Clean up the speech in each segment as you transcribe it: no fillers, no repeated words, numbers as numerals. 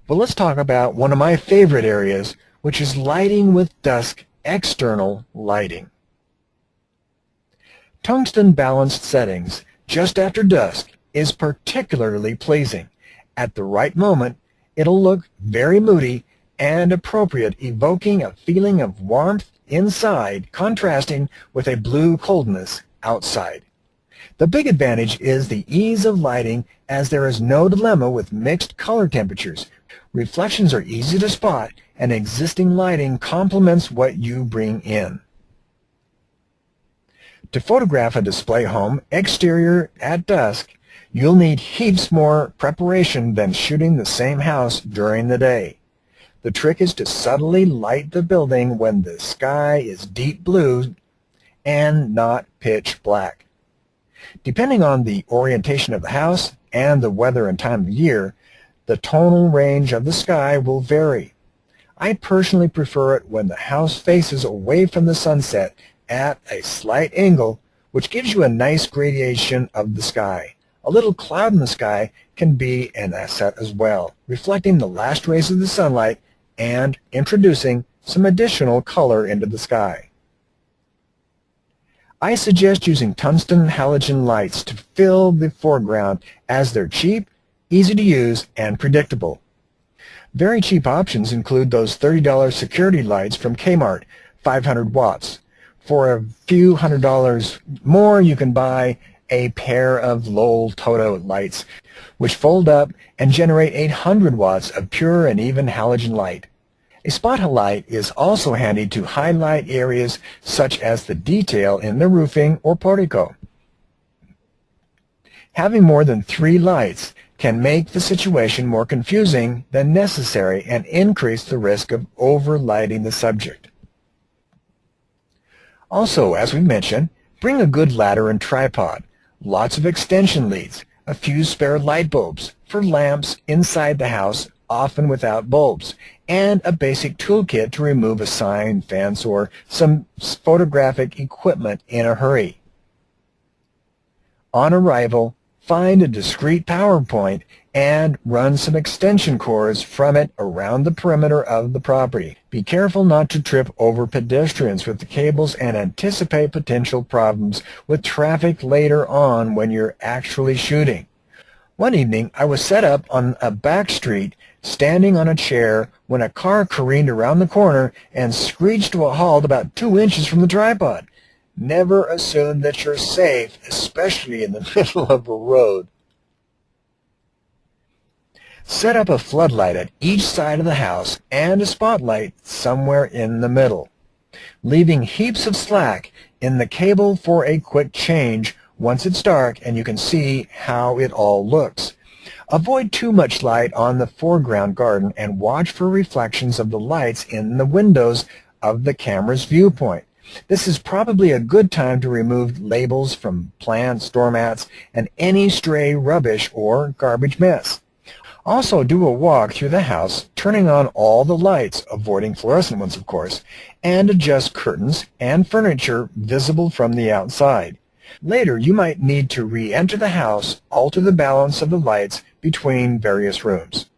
But let's talk about one of my favorite areas, which is lighting with dusk external lighting. Tungsten balanced settings just after dusk is particularly pleasing. At the right moment, it'll look very moody and appropriate, evoking a feeling of warmth inside, contrasting with a blue coldness outside. The big advantage is the ease of lighting, as there is no dilemma with mixed color temperatures. Reflections are easy to spot, and existing lighting complements what you bring in. To photograph a display home exterior at dusk, you'll need heaps more preparation than shooting the same house during the day. The trick is to subtly light the building when the sky is deep blue and not pitch black. Depending on the orientation of the house and the weather and time of year, the tonal range of the sky will vary. I personally prefer it when the house faces away from the sunset at a slight angle, which gives you a nice gradation of the sky. A little cloud in the sky can be an asset as well, reflecting the last rays of the sunlight and introducing some additional color into the sky. I suggest using tungsten halogen lights to fill the foreground, as they're cheap, easy to use, and predictable. Very cheap options include those $30 security lights from Kmart, 500 watts. For a few $100s more, you can buy a pair of Lowell Toto lights, which fold up and generate 800 watts of pure and even halogen light. A spotlight is also handy to highlight areas such as the detail in the roofing or portico. Having more than 3 lights can make the situation more confusing than necessary and increase the risk of overlighting the subject. Also, as we mentioned, bring a good ladder and tripod, lots of extension leads, a few spare light bulbs for lamps inside the house, often without bulbs, and a basic toolkit to remove a sign, fence, or some photographic equipment in a hurry. On arrival, find a discrete power point and run some extension cords from it around the perimeter of the property. Be careful not to trip over pedestrians with the cables and anticipate potential problems with traffic later on when you're actually shooting. One evening, I was set up on a back street, standing on a chair, when a car careened around the corner and screeched to a halt about 2 inches from the tripod. Never assume that you're safe, especially in the middle of a road. Set up a floodlight at each side of the house and a spotlight somewhere in the middle, leaving heaps of slack in the cable for a quick change once it's dark and you can see how it all looks. Avoid too much light on the foreground garden and watch for reflections of the lights in the windows of the camera's viewpoint. This is probably a good time to remove labels from plants, doormats, and any stray rubbish or garbage mess. Also, do a walk through the house, turning on all the lights, avoiding fluorescent ones of course, and adjust curtains and furniture visible from the outside. Later, you might need to re-enter the house, alter the balance of the lights between various rooms.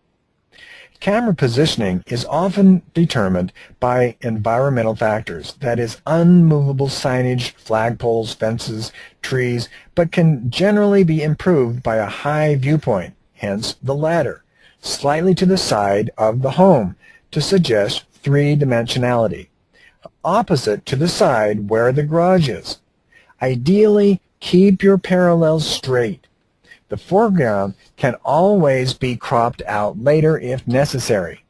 Camera positioning is often determined by environmental factors, that is, unmovable signage, flagpoles, fences, trees, but can generally be improved by a high viewpoint, hence the ladder, slightly to the side of the home to suggest three-dimensionality, opposite to the side where the garage is. Ideally, keep your parallels straight. The foreground can always be cropped out later if necessary.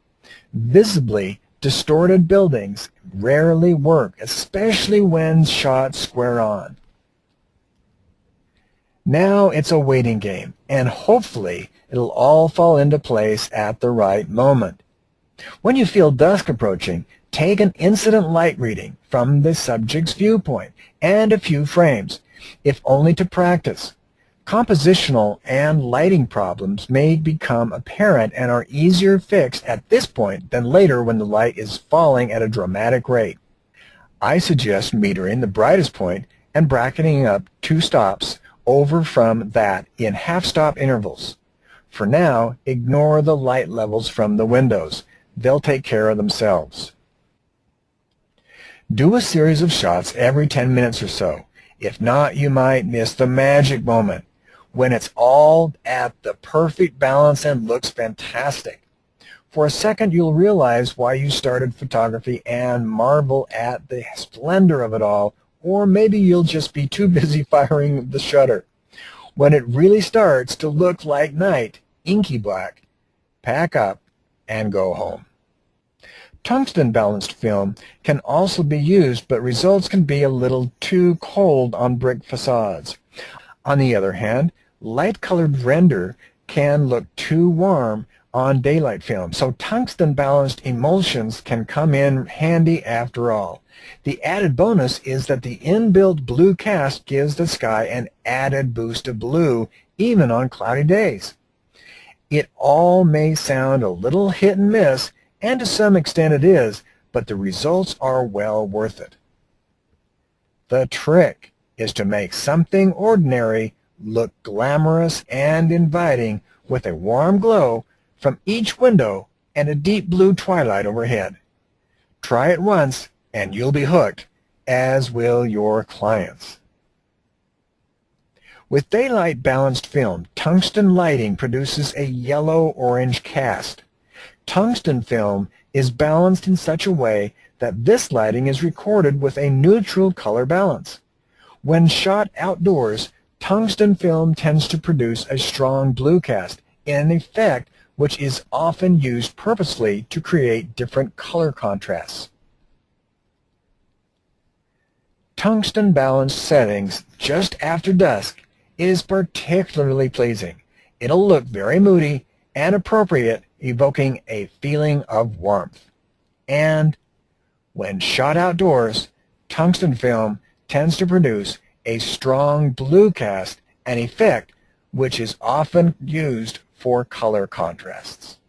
Visibly distorted buildings rarely work, especially when shot square on. Now it's a waiting game, and hopefully it'll all fall into place at the right moment. When you feel dusk approaching, take an incident light reading from the subject's viewpoint and a few frames, if only to practice. Compositional and lighting problems may become apparent and are easier fixed at this point than later when the light is falling at a dramatic rate. I suggest metering the brightest point and bracketing up 2 stops over from that in half-stop intervals. For now, ignore the light levels from the windows. They'll take care of themselves. Do a series of shots every 10 minutes or so. If not, you might miss the magic moment when it's all at the perfect balance and looks fantastic. For a second, you'll realize why you started photography and marvel at the splendor of it all, or maybe you'll just be too busy firing the shutter. When it really starts to look like night, inky black, pack up and go home. Tungsten balanced film can also be used, but results can be a little too cold on brick facades. On the other hand, light-colored render can look too warm on daylight film, so tungsten balanced emulsions can come in handy after all. The added bonus is that the inbuilt blue cast gives the sky an added boost of blue even on cloudy days. It all may sound a little hit and miss, and to some extent it is, but the results are well worth it. The trick is to make something ordinary look glamorous and inviting with a warm glow from each window and a deep blue twilight overhead. Try it once and you'll be hooked, as will your clients. With daylight balanced film, tungsten lighting produces a yellow-orange cast. Tungsten film is balanced in such a way that this lighting is recorded with a neutral color balance. When shot outdoors, tungsten film tends to produce a strong blue cast, an effect which is often used purposely to create different color contrasts. Tungsten balanced settings just after dusk is particularly pleasing. It'll look very moody and appropriate, evoking a feeling of warmth. And when shot outdoors, tungsten film tends to produce a strong blue cast, an effect which is often used for color contrasts.